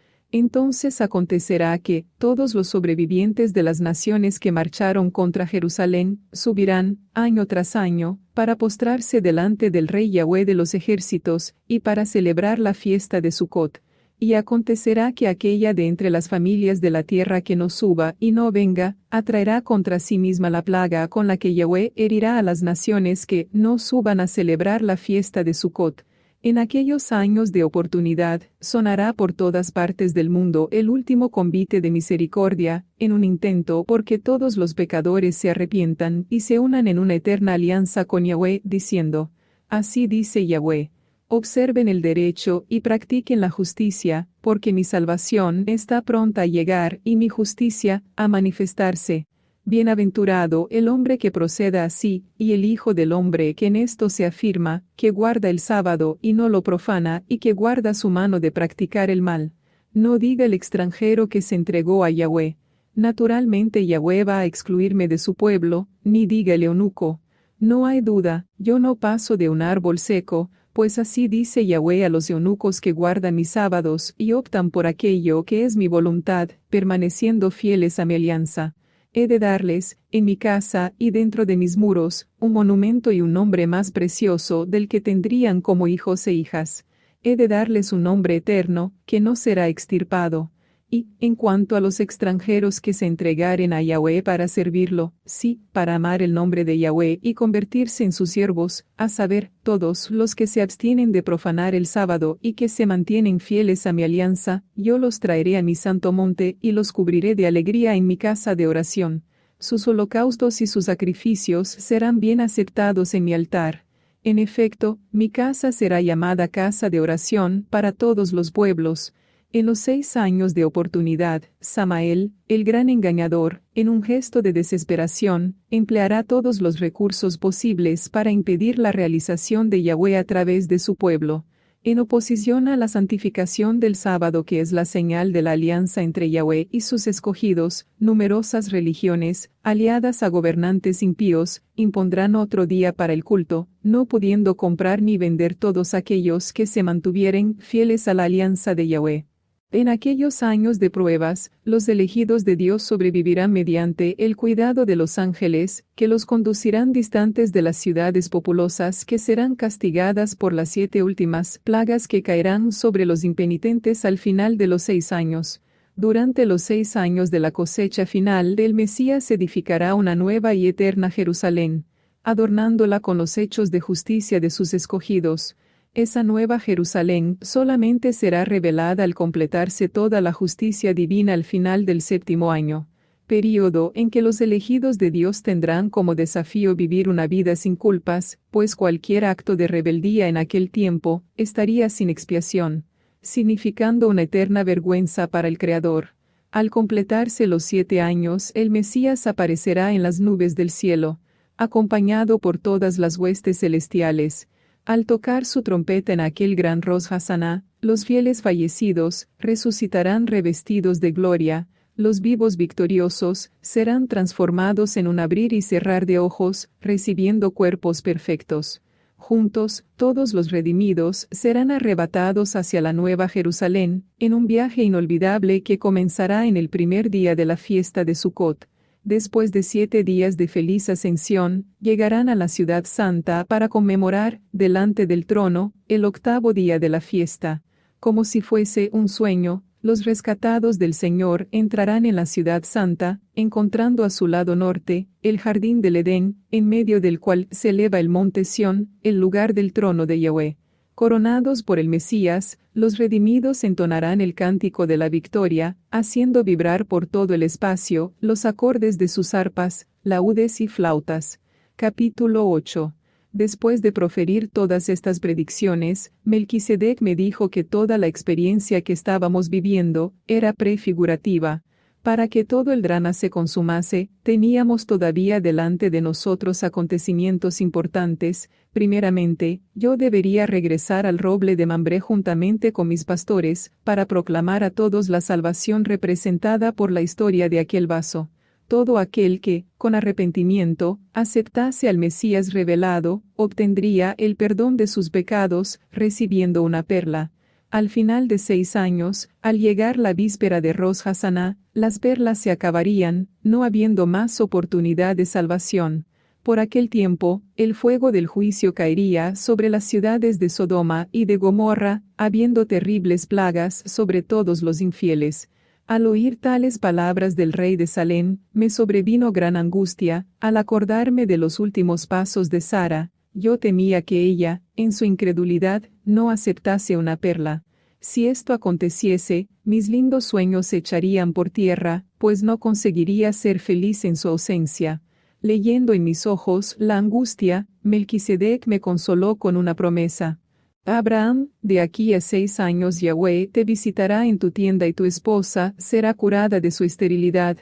Entonces acontecerá que todos los sobrevivientes de las naciones que marcharon contra Jerusalén subirán, año tras año, para postrarse delante del Rey Yahweh de los ejércitos, y para celebrar la fiesta de Sucot. Y acontecerá que aquella de entre las familias de la tierra que no suba y no venga, atraerá contra sí misma la plaga con la que Yahweh herirá a las naciones que no suban a celebrar la fiesta de Sucot. En aquellos años de oportunidad, sonará por todas partes del mundo el último convite de misericordia, en un intento porque todos los pecadores se arrepientan y se unan en una eterna alianza con Yahweh, diciendo: Así dice Yahweh. Observen el derecho y practiquen la justicia, porque mi salvación está pronta a llegar y mi justicia a manifestarse. Bienaventurado el hombre que proceda así, y el Hijo del hombre que en esto se afirma, que guarda el sábado y no lo profana, y que guarda su mano de practicar el mal. No diga el extranjero que se entregó a Yahweh. Naturalmente Yahweh va a excluirme de su pueblo, ni diga el eunuco. No hay duda, yo no paso de un árbol seco, pues así dice Yahweh a los eunucos que guardan mis sábados y optan por aquello que es mi voluntad, permaneciendo fieles a mi alianza. He de darles, en mi casa y dentro de mis muros, un monumento y un nombre más precioso del que tendrían como hijos e hijas. He de darles un nombre eterno, que no será extirpado. Y, en cuanto a los extranjeros que se entregaren a Yahweh para servirlo, sí, para amar el nombre de Yahweh y convertirse en sus siervos, a saber, todos los que se abstienen de profanar el sábado y que se mantienen fieles a mi alianza, yo los traeré a mi santo monte y los cubriré de alegría en mi casa de oración. Sus holocaustos y sus sacrificios serán bien aceptados en mi altar. En efecto, mi casa será llamada casa de oración para todos los pueblos. En los 6 años de oportunidad, Samael, el gran engañador, en un gesto de desesperación, empleará todos los recursos posibles para impedir la realización de Yahweh a través de su pueblo. En oposición a la santificación del sábado, que es la señal de la alianza entre Yahweh y sus escogidos, numerosas religiones, aliadas a gobernantes impíos, impondrán otro día para el culto, no pudiendo comprar ni vender todos aquellos que se mantuvieren fieles a la alianza de Yahweh. En aquellos años de pruebas, los elegidos de Dios sobrevivirán mediante el cuidado de los ángeles, que los conducirán distantes de las ciudades populosas que serán castigadas por las 7 últimas plagas que caerán sobre los impenitentes al final de los 6 años. Durante los 6 años de la cosecha final del Mesías se edificará una nueva y eterna Jerusalén, adornándola con los hechos de justicia de sus escogidos. Esa nueva Jerusalén solamente será revelada al completarse toda la justicia divina al final del 7º año, período en que los elegidos de Dios tendrán como desafío vivir una vida sin culpas, pues cualquier acto de rebeldía en aquel tiempo estaría sin expiación, significando una eterna vergüenza para el Creador. Al completarse los 7 años, el Mesías aparecerá en las nubes del cielo, acompañado por todas las huestes celestiales. Al tocar su trompeta en aquel gran Rosh Hashaná, los fieles fallecidos resucitarán revestidos de gloria, los vivos victoriosos serán transformados en un abrir y cerrar de ojos, recibiendo cuerpos perfectos. Juntos, todos los redimidos serán arrebatados hacia la nueva Jerusalén, en un viaje inolvidable que comenzará en el primer día de la fiesta de Sucot. Después de 7 días de feliz ascensión, llegarán a la ciudad santa para conmemorar, delante del trono, el 8º día de la fiesta. Como si fuese un sueño, los rescatados del Señor entrarán en la ciudad santa, encontrando a su lado norte, el jardín del Edén, en medio del cual se eleva el monte Sión, el lugar del trono de Yahweh. Coronados por el Mesías, los redimidos entonarán el cántico de la victoria, haciendo vibrar por todo el espacio los acordes de sus arpas, laúdes y flautas. Capítulo 8. Después de proferir todas estas predicciones, Melquisedec me dijo que toda la experiencia que estábamos viviendo era prefigurativa. Para que todo el drama se consumase, teníamos todavía delante de nosotros acontecimientos importantes. Primeramente, yo debería regresar al roble de Mambré juntamente con mis pastores, para proclamar a todos la salvación representada por la historia de aquel vaso. Todo aquel que, con arrepentimiento, aceptase al Mesías revelado, obtendría el perdón de sus pecados, recibiendo una perla. Al final de 6 años, al llegar la víspera de Rosh Hashaná, las perlas se acabarían, no habiendo más oportunidad de salvación. Por aquel tiempo, el fuego del juicio caería sobre las ciudades de Sodoma y de Gomorra, habiendo terribles plagas sobre todos los infieles. Al oír tales palabras del rey de Salem, me sobrevino gran angustia, al acordarme de los últimos pasos de Sara. Yo temía que ella, en su incredulidad, no aceptase una perla. Si esto aconteciese, mis lindos sueños se echarían por tierra, pues no conseguiría ser feliz en su ausencia. Leyendo en mis ojos la angustia, Melquisedec me consoló con una promesa. Abraham, de aquí a 6 años Yahweh te visitará en tu tienda y tu esposa será curada de su esterilidad.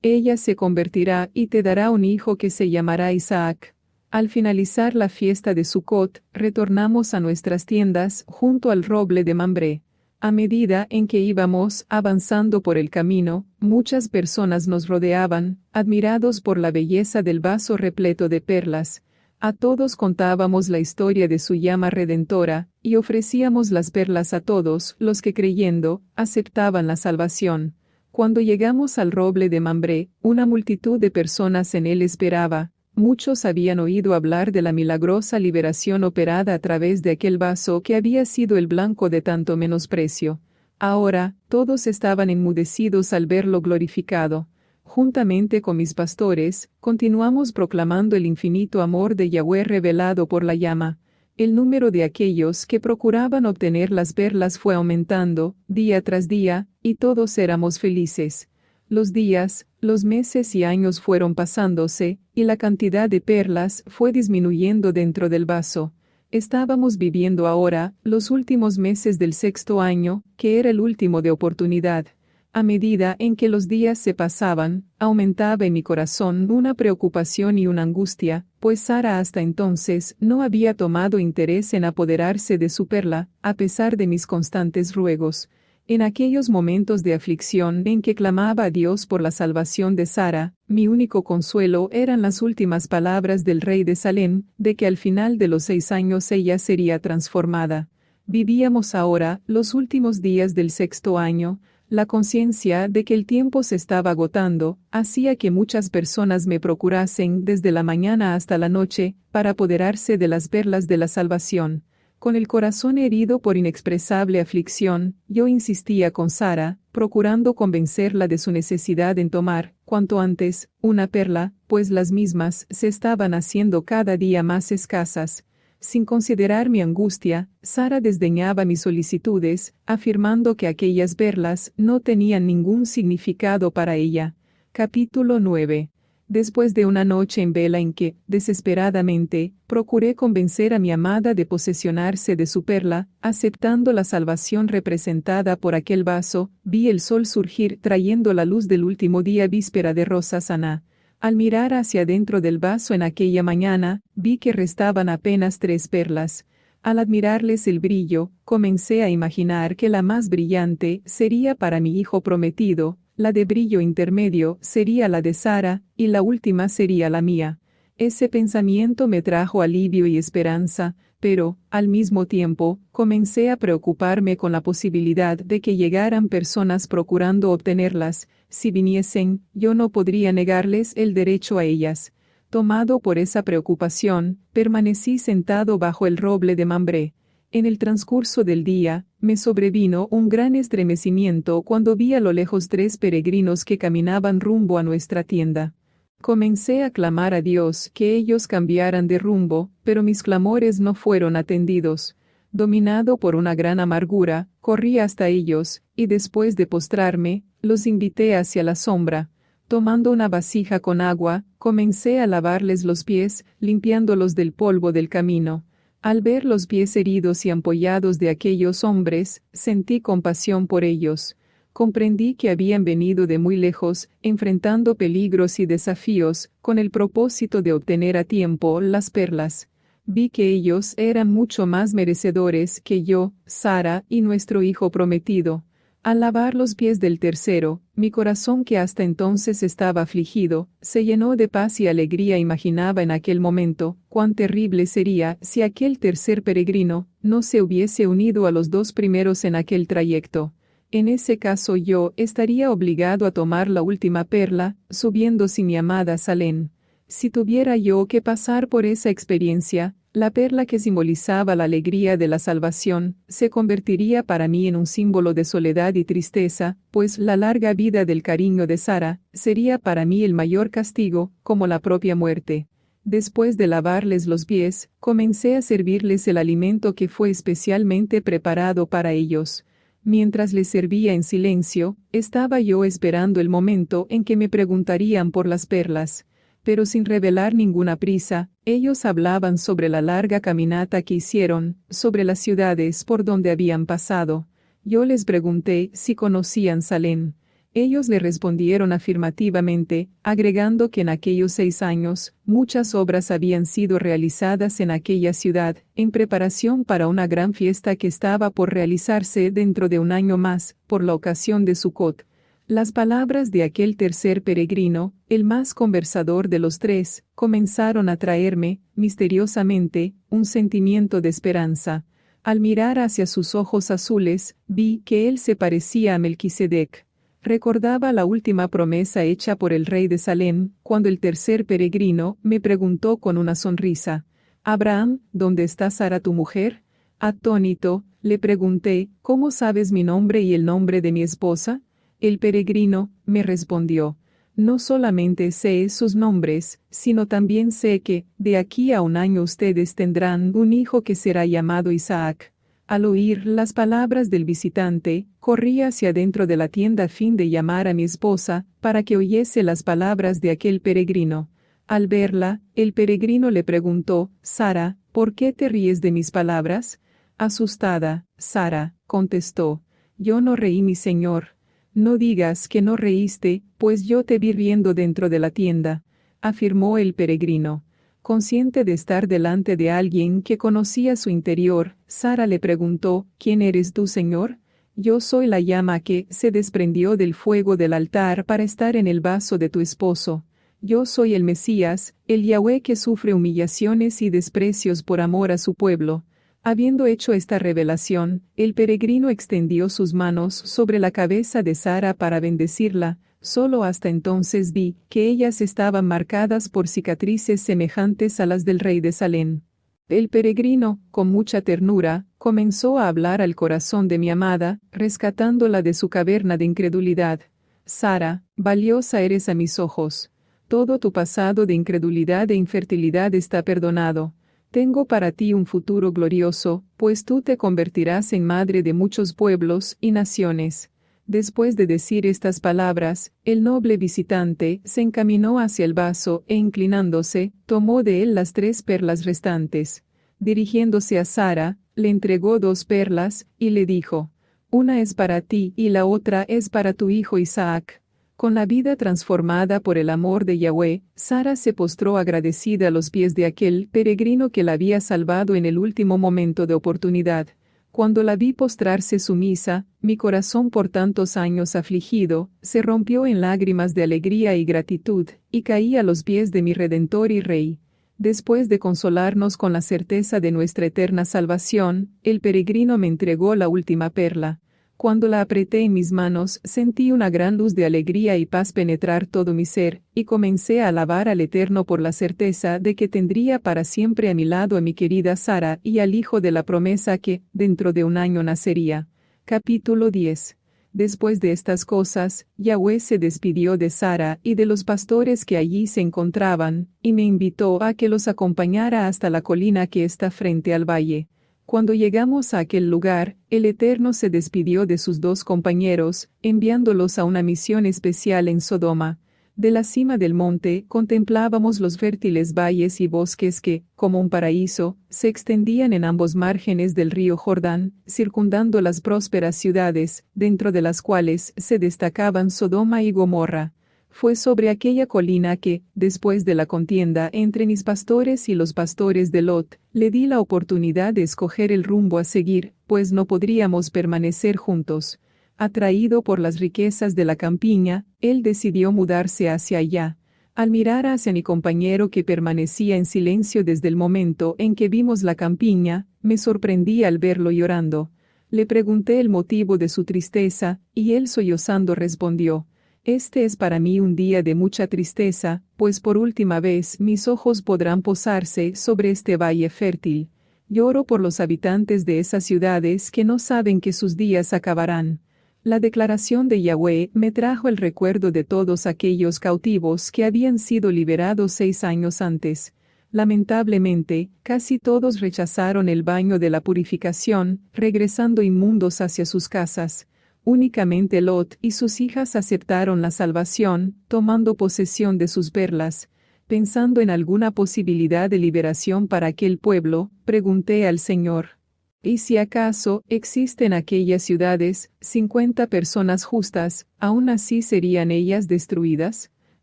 Ella se convertirá y te dará un hijo que se llamará Isaac. Al finalizar la fiesta de Sucot, retornamos a nuestras tiendas junto al roble de Mambré. A medida en que íbamos avanzando por el camino, muchas personas nos rodeaban, admirados por la belleza del vaso repleto de perlas. A todos contábamos la historia de su llama redentora, y ofrecíamos las perlas a todos los que creyendo, aceptaban la salvación. Cuando llegamos al roble de Mambré, una multitud de personas en él esperaba. Muchos habían oído hablar de la milagrosa liberación operada a través de aquel vaso que había sido el blanco de tanto menosprecio. Ahora, todos estaban enmudecidos al verlo glorificado. Juntamente con mis pastores, continuamos proclamando el infinito amor de Yahweh revelado por la llama. El número de aquellos que procuraban obtener las perlas fue aumentando, día tras día, y todos éramos felices. Los días, los meses y años fueron pasándose, y la cantidad de perlas fue disminuyendo dentro del vaso. Estábamos viviendo ahora los últimos meses del 6º año, que era el último de oportunidad. A medida en que los días se pasaban, aumentaba en mi corazón una preocupación y una angustia, pues Sara hasta entonces no había tomado interés en apoderarse de su perla, a pesar de mis constantes ruegos. En aquellos momentos de aflicción en que clamaba a Dios por la salvación de Sara, mi único consuelo eran las últimas palabras del rey de Salem, de que al final de los 6 años ella sería transformada. Vivíamos ahora los últimos días del 6º año. La conciencia de que el tiempo se estaba agotando, hacía que muchas personas me procurasen desde la mañana hasta la noche, para apoderarse de las perlas de la salvación. Con el corazón herido por inexpresable aflicción, yo insistía con Sara, procurando convencerla de su necesidad en tomar, cuanto antes, una perla, pues las mismas se estaban haciendo cada día más escasas. Sin considerar mi angustia, Sara desdeñaba mis solicitudes, afirmando que aquellas perlas no tenían ningún significado para ella. Capítulo 9. Después de una noche en vela en que, desesperadamente, procuré convencer a mi amada de posesionarse de su perla, aceptando la salvación representada por aquel vaso, vi el sol surgir trayendo la luz del último día víspera de Rosh Hashaná. Al mirar hacia dentro del vaso en aquella mañana, vi que restaban apenas 3 perlas. Al admirarles el brillo, comencé a imaginar que la más brillante sería para mi hijo prometido, la de brillo intermedio sería la de Sara, y la última sería la mía. Ese pensamiento me trajo alivio y esperanza, pero, al mismo tiempo, comencé a preocuparme con la posibilidad de que llegaran personas procurando obtenerlas. Si viniesen, yo no podría negarles el derecho a ellas. Tomado por esa preocupación, permanecí sentado bajo el roble de Mambré. En el transcurso del día, me sobrevino un gran estremecimiento cuando vi a lo lejos 3 peregrinos que caminaban rumbo a nuestra tienda. Comencé a clamar a Dios que ellos cambiaran de rumbo, pero mis clamores no fueron atendidos. Dominado por una gran amargura, corrí hasta ellos, y después de postrarme, los invité hacia la sombra. Tomando una vasija con agua, comencé a lavarles los pies, limpiándolos del polvo del camino. Al ver los pies heridos y ampollados de aquellos hombres, sentí compasión por ellos. Comprendí que habían venido de muy lejos, enfrentando peligros y desafíos, con el propósito de obtener a tiempo las perlas. Vi que ellos eran mucho más merecedores que yo, Sara y nuestro hijo prometido. Al lavar los pies del tercero, mi corazón, que hasta entonces estaba afligido, se llenó de paz y alegría. Imaginaba en aquel momento cuán terrible sería si aquel tercer peregrino no se hubiese unido a los dos primeros en aquel trayecto. En ese caso yo estaría obligado a tomar la última perla, subiendo sin mi amada Salem. Si tuviera yo que pasar por esa experiencia, la perla que simbolizaba la alegría de la salvación, se convertiría para mí en un símbolo de soledad y tristeza, pues la larga vida del cariño de Sara sería para mí el mayor castigo, como la propia muerte. Después de lavarles los pies, comencé a servirles el alimento que fue especialmente preparado para ellos. Mientras les servía en silencio, estaba yo esperando el momento en que me preguntarían por las perlas. Pero sin revelar ninguna prisa, ellos hablaban sobre la larga caminata que hicieron, sobre las ciudades por donde habían pasado. Yo les pregunté si conocían Salem. Ellos le respondieron afirmativamente, agregando que en aquellos 6 años, muchas obras habían sido realizadas en aquella ciudad, en preparación para una gran fiesta que estaba por realizarse dentro de un año más, por la ocasión de Sucot. Las palabras de aquel tercer peregrino, el más conversador de los tres, comenzaron a traerme, misteriosamente, un sentimiento de esperanza. Al mirar hacia sus ojos azules, vi que él se parecía a Melquisedec. Recordaba la última promesa hecha por el rey de Salem, cuando el tercer peregrino me preguntó con una sonrisa: «Abraham, ¿dónde está Sara tu mujer?». Atónito, le pregunté: «¿Cómo sabes mi nombre y el nombre de mi esposa?». El peregrino me respondió: «No solamente sé sus nombres, sino también sé que, de aquí a un año ustedes tendrán un hijo que será llamado Isaac». Al oír las palabras del visitante, corrí hacia dentro de la tienda a fin de llamar a mi esposa, para que oyese las palabras de aquel peregrino. Al verla, el peregrino le preguntó: «Sara, ¿por qué te ríes de mis palabras?». Asustada, Sara contestó: «Yo no reí, mi señor». «No digas que no reíste, pues yo te vi riendo dentro de la tienda», afirmó el peregrino. Consciente de estar delante de alguien que conocía su interior, Sara le preguntó: «¿Quién eres tú, señor?». «Yo soy la llama que se desprendió del fuego del altar para estar en el vaso de tu esposo. Yo soy el Mesías, el Yahweh que sufre humillaciones y desprecios por amor a su pueblo». Habiendo hecho esta revelación, el peregrino extendió sus manos sobre la cabeza de Sara para bendecirla. Solo hasta entonces vi que ellas estaban marcadas por cicatrices semejantes a las del rey de Salem. El peregrino, con mucha ternura, comenzó a hablar al corazón de mi amada, rescatándola de su caverna de incredulidad. «Sara, valiosa eres a mis ojos. Todo tu pasado de incredulidad e infertilidad está perdonado. Tengo para ti un futuro glorioso, pues tú te convertirás en madre de muchos pueblos y naciones». Después de decir estas palabras, el noble visitante se encaminó hacia el vaso e inclinándose, tomó de él las 3 perlas restantes. Dirigiéndose a Sara, le entregó 2 perlas, y le dijo: «Una es para ti y la otra es para tu hijo Isaac». Con la vida transformada por el amor de Yahweh, Sara se postró agradecida a los pies de aquel peregrino que la había salvado en el último momento de oportunidad. Cuando la vi postrarse sumisa, mi corazón por tantos años afligido, se rompió en lágrimas de alegría y gratitud, y caí a los pies de mi Redentor y Rey. Después de consolarnos con la certeza de nuestra eterna salvación, el peregrino me entregó la última perla. Cuando la apreté en mis manos, sentí una gran luz de alegría y paz penetrar todo mi ser, y comencé a alabar al Eterno por la certeza de que tendría para siempre a mi lado a mi querida Sara y al hijo de la promesa que, dentro de un año nacería. Capítulo 10. Después de estas cosas, Yahweh se despidió de Sara y de los pastores que allí se encontraban, y me invitó a que los acompañara hasta la colina que está frente al valle. Cuando llegamos a aquel lugar, el Eterno se despidió de sus 2 compañeros, enviándolos a una misión especial en Sodoma. De la cima del monte contemplábamos los fértiles valles y bosques que, como un paraíso, se extendían en ambos márgenes del río Jordán, circundando las prósperas ciudades, dentro de las cuales se destacaban Sodoma y Gomorra. Fue sobre aquella colina que, después de la contienda entre mis pastores y los pastores de Lot, le di la oportunidad de escoger el rumbo a seguir, pues no podríamos permanecer juntos. Atraído por las riquezas de la campiña, él decidió mudarse hacia allá. Al mirar hacia mi compañero que permanecía en silencio desde el momento en que vimos la campiña, me sorprendí al verlo llorando. Le pregunté el motivo de su tristeza, y él sollozando respondió: «Este es para mí un día de mucha tristeza, pues por última vez mis ojos podrán posarse sobre este valle fértil. Lloro por los habitantes de esas ciudades que no saben que sus días acabarán». La declaración de Yahweh me trajo el recuerdo de todos aquellos cautivos que habían sido liberados 6 años antes. Lamentablemente, casi todos rechazaron el baño de la purificación, regresando inmundos hacia sus casas. Únicamente Lot y sus hijas aceptaron la salvación, tomando posesión de sus perlas. Pensando en alguna posibilidad de liberación para aquel pueblo, pregunté al Señor: «¿Y si acaso existen aquellas ciudades 50 personas justas, aún así serían ellas destruidas?»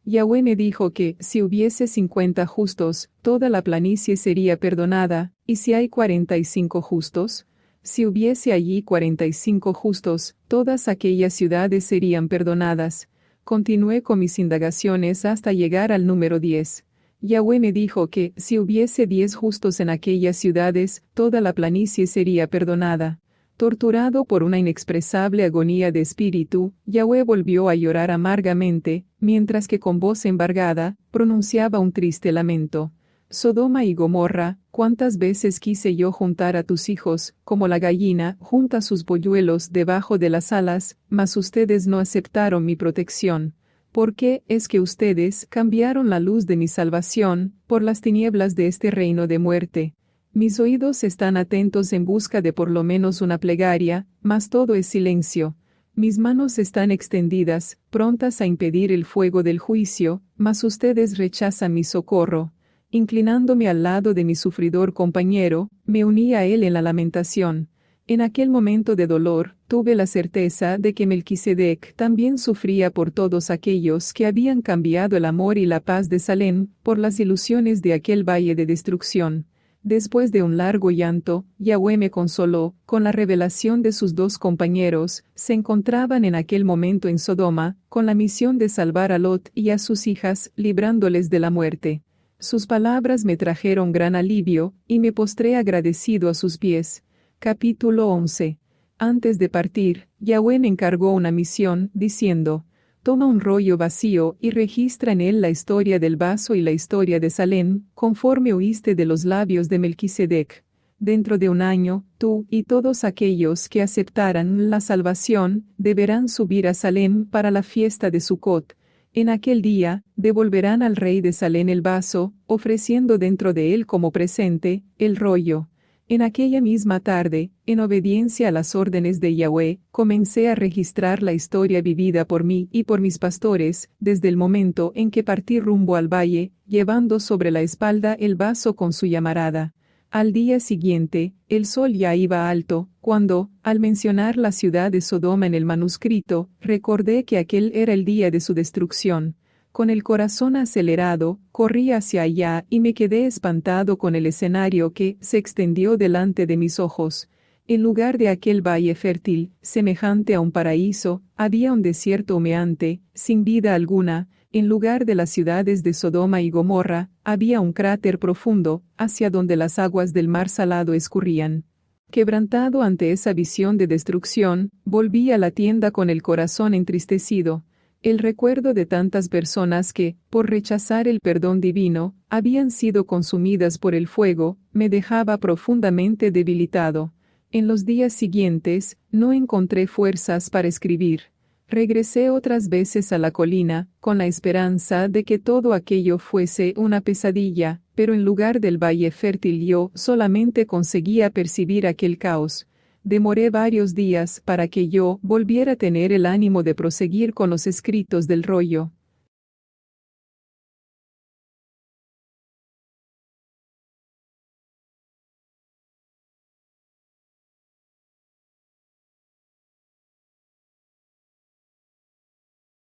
Yahweh me dijo que, si hubiese 50 justos, toda la planicie sería perdonada, y si hay 45 justos, si hubiese allí 45 justos, todas aquellas ciudades serían perdonadas. Continué con mis indagaciones hasta llegar al número 10. Yahweh me dijo que, si hubiese 10 justos en aquellas ciudades, toda la planicie sería perdonada. Torturado por una inexpresable agonía de espíritu, Yahweh volvió a llorar amargamente, mientras que con voz embargada, pronunciaba un triste lamento. «Sodoma y Gomorra, cuántas veces quise yo juntar a tus hijos, como la gallina junta sus polluelos debajo de las alas, mas ustedes no aceptaron mi protección. ¿Por qué es que ustedes cambiaron la luz de mi salvación por las tinieblas de este reino de muerte? Mis oídos están atentos en busca de por lo menos una plegaria, mas todo es silencio. Mis manos están extendidas, prontas a impedir el fuego del juicio, mas ustedes rechazan mi socorro». Inclinándome al lado de mi sufridor compañero, me uní a él en la lamentación. En aquel momento de dolor, tuve la certeza de que Melquisedec también sufría por todos aquellos que habían cambiado el amor y la paz de Salem por las ilusiones de aquel valle de destrucción. Después de un largo llanto, Yahweh me consoló, con la revelación de sus 2 compañeros, se encontraban en aquel momento en Sodoma, con la misión de salvar a Lot y a sus hijas, librándoles de la muerte. Sus palabras me trajeron gran alivio, y me postré agradecido a sus pies. Capítulo 11. Antes de partir, Yahweh me encargó una misión, diciendo: «Toma un rollo vacío y registra en él la historia del vaso y la historia de Salem, conforme oíste de los labios de Melquisedec. Dentro de un año, tú y todos aquellos que aceptaran la salvación, deberán subir a Salem para la fiesta de Sucot. En aquel día, devolverán al rey de Salem el vaso, ofreciendo dentro de él como presente, el rollo». En aquella misma tarde, en obediencia a las órdenes de Yahweh, comencé a registrar la historia vivida por mí y por mis pastores, desde el momento en que partí rumbo al valle, llevando sobre la espalda el vaso con su llamarada. Al día siguiente, el sol ya iba alto, cuando, al mencionar la ciudad de Sodoma en el manuscrito, recordé que aquel era el día de su destrucción. Con el corazón acelerado, corrí hacia allá y me quedé espantado con el escenario que se extendió delante de mis ojos. En lugar de aquel valle fértil, semejante a un paraíso, había un desierto humeante, sin vida alguna. En lugar de las ciudades de Sodoma y Gomorra, había un cráter profundo, hacia donde las aguas del mar salado escurrían. Quebrantado ante esa visión de destrucción, volví a la tienda con el corazón entristecido. El recuerdo de tantas personas que, por rechazar el perdón divino, habían sido consumidas por el fuego, me dejaba profundamente debilitado. En los días siguientes, no encontré fuerzas para escribir. Regresé otras veces a la colina, con la esperanza de que todo aquello fuese una pesadilla, pero en lugar del valle fértil yo solamente conseguía percibir aquel caos. Demoré varios días para que yo volviera a tener el ánimo de proseguir con los escritos del rollo.